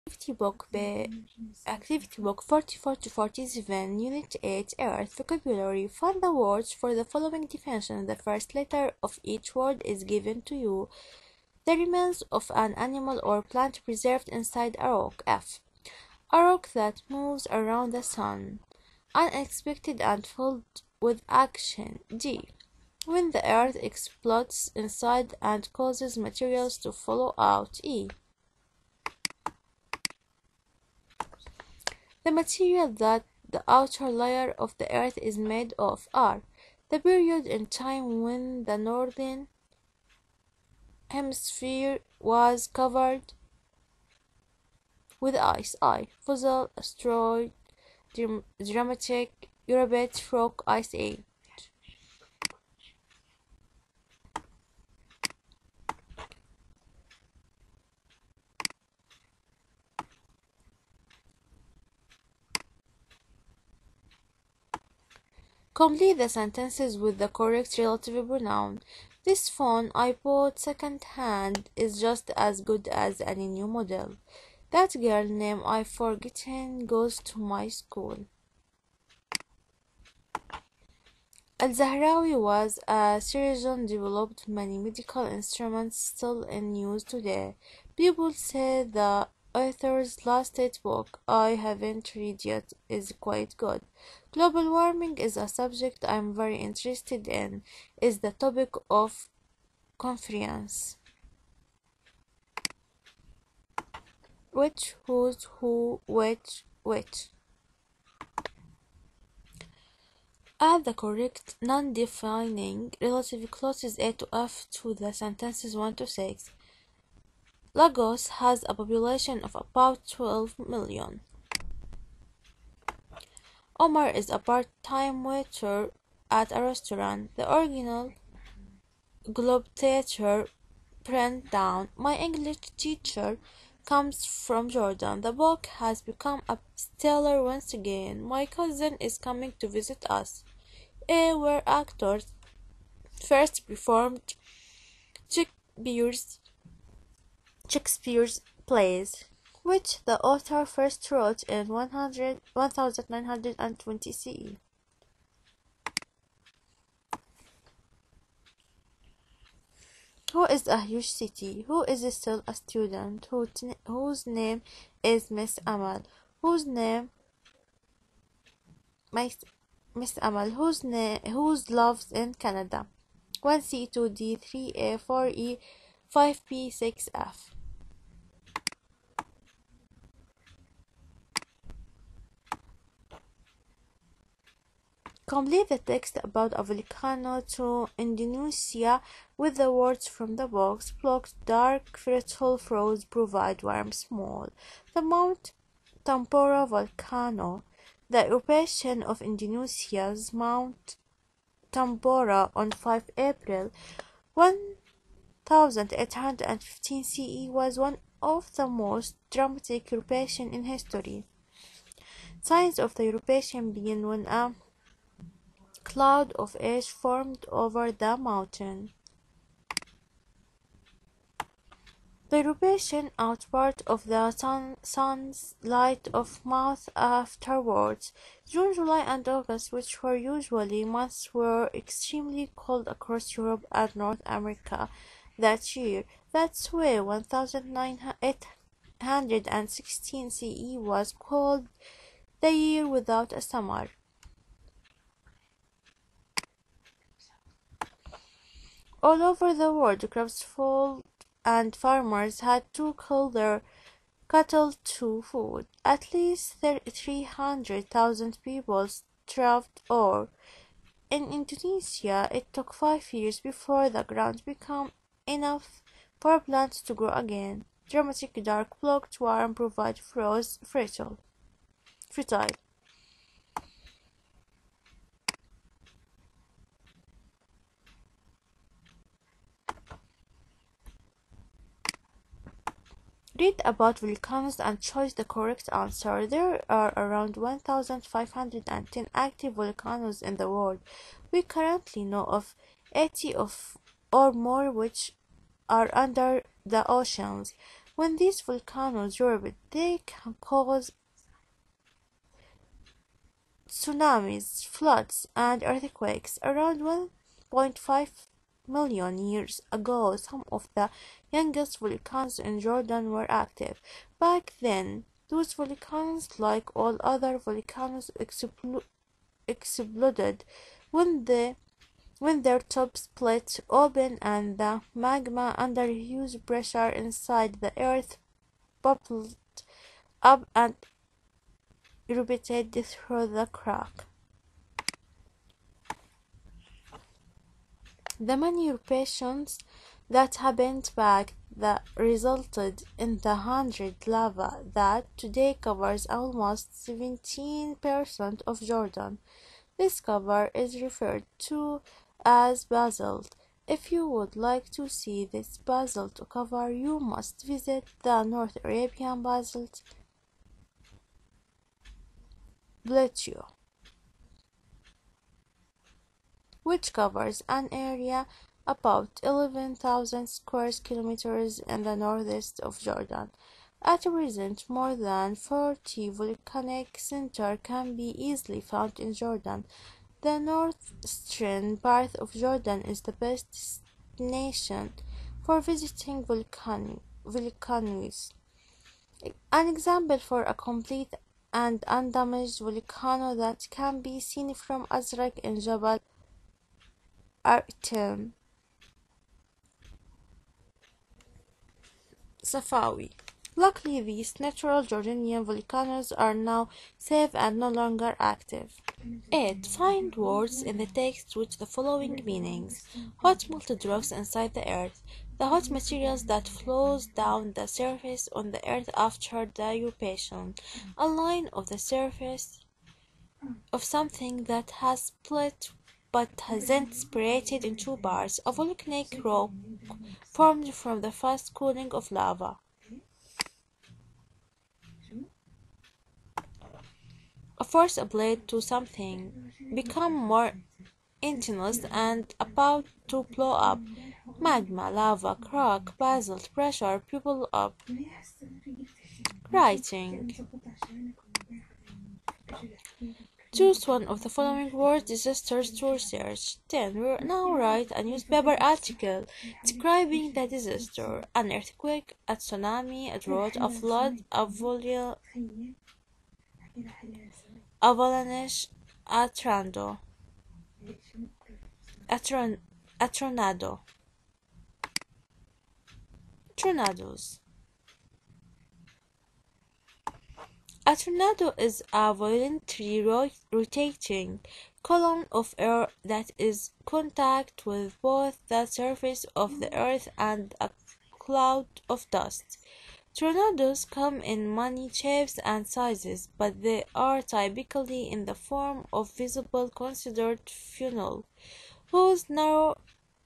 Activity book 44 to 47, Unit 8, Earth, Vocabulary. Find the words for the following definition. The first letter of each word is given to you. The remains of an animal or plant preserved inside a rock. F. A rock that moves around the sun. Unexpected and filled with action. D. When the earth explodes inside and causes materials to fall out. E. The material that the outer layer of the earth is made of. R. The period in time when the northern hemisphere was covered with ice. I. Fossil, asteroid, dramatic, Eurobate, rock, ice age. Complete the sentences with the correct relative pronoun. This phone I bought second-hand is just as good as any new model. That girl name I've forgotten goes to my school. Al-Zahrawi was a surgeon, developed many medical instruments still in use today. People say the author's latest book, I haven't read yet, is quite good. Global warming is a subject I'm very interested in, is the topic of conference. Which, whose, who, which. Add the correct non-defining relative clauses A to F to the sentences 1 to 6. Lagos has a population of about 12 million. Omar is a part-time waiter at a restaurant. The original Globetrotter print down. My English teacher comes from Jordan. The book has become a bestseller once again. My cousin is coming to visit us. A. Where actors first performed Shakespeare's plays, which the author first wrote in 1920 CE. Who is a huge city? Who is still a student? Whose name is Miss Amal? Whose name Miss Amal? Whose loves in Canada? 1C, 2D, 3A, 4E, 5P, 6F. Complete the text about a volcano to Indonesia with the words from the box. Blocked, dark, fertile froze provide warm small. The Mount Tambora volcano, the eruption of Indonesia's Mount Tambora on 5 April 1815 CE was one of the most dramatic eruptions in history. Signs of the eruption begin when a cloud of ash formed over the mountain. The eruption out part of the sun's light of mouth afterwards. June, July, and August, which were usually months, were extremely cold across Europe and North America that year. That's why 1816 CE was called the year without a summer. All over the world, crops failed and farmers had to kill their cattle to food. At least 300,000 people starved or in Indonesia, it took 5 years before the ground became enough for plants to grow again. Dramatic, dark, blocked, warm, provide froze, fertile. Read about volcanoes and choose the correct answer. There are around 1,510 active volcanoes in the world. We currently know of 80 or more which are under the oceans. When these volcanoes erupt, they can cause tsunamis, floods, and earthquakes. Around 1.5 million years ago, some of the youngest volcanoes in Jordan were active. Back then, those volcanoes, like all other volcanoes, exploded when their tops split open and the magma under huge pressure inside the earth bubbled up and erupted through the crack. The many eruptions that happened back that resulted in the 100 lava that today covers almost 17% of Jordan. This cover is referred to as basalt. If you would like to see this basalt cover, you must visit the North Arabian Basalt Plateau, which covers an area about 11,000 square kilometers in the northeast of Jordan. At present, more than 40 volcanic centers can be easily found in Jordan. The northeastern part of Jordan is the best destination for visiting volcanoes. An example for a complete and undamaged volcano that can be seen from Azraq in Jabal Artem Safawi. Luckily, these natural Jordanian volcanoes are now safe and no longer active. 8. Find words in the text with the following meanings. Hot molten rocks inside the earth. The hot materials that flows down the surface on the earth after the eruption. A line of the surface of something that has split but hasn't separated in two parts. A volcanic rock formed from the fast cooling of lava. A force applied to something, become more intense and about to blow up. Magma, lava, crack, basalt, pressure, bubble up. Writing. Choose one of the following word disasters to research. 10. Now write a newspaper article describing the disaster. An earthquake, a tsunami, a drought, a flood, avalanche, a tornado. Tornadoes. A tornado is a violently rotating column of air that is in contact with both the surface of the earth and a cloud of dust. Tornadoes come in many shapes and sizes, but they are typically in the form of visible considered funnel, whose narrow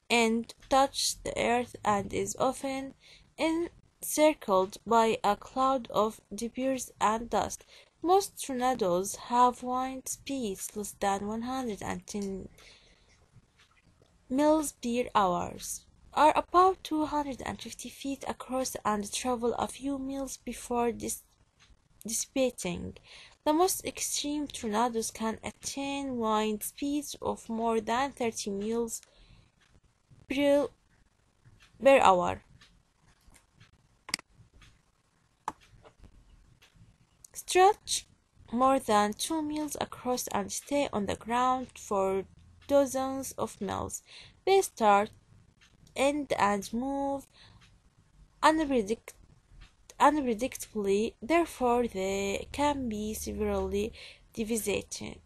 end touches the earth and is often encircled by a cloud of debris and dust. Most tornadoes have wind speeds less than 110 miles per hour, are about 250 feet across and travel a few miles before dissipating. The most extreme tornadoes can attain wind speeds of more than 30 miles per hour. Stretch more than 2 miles across and stay on the ground for dozens of miles. They start, end, and move unpredictably, therefore they can be severely devastating.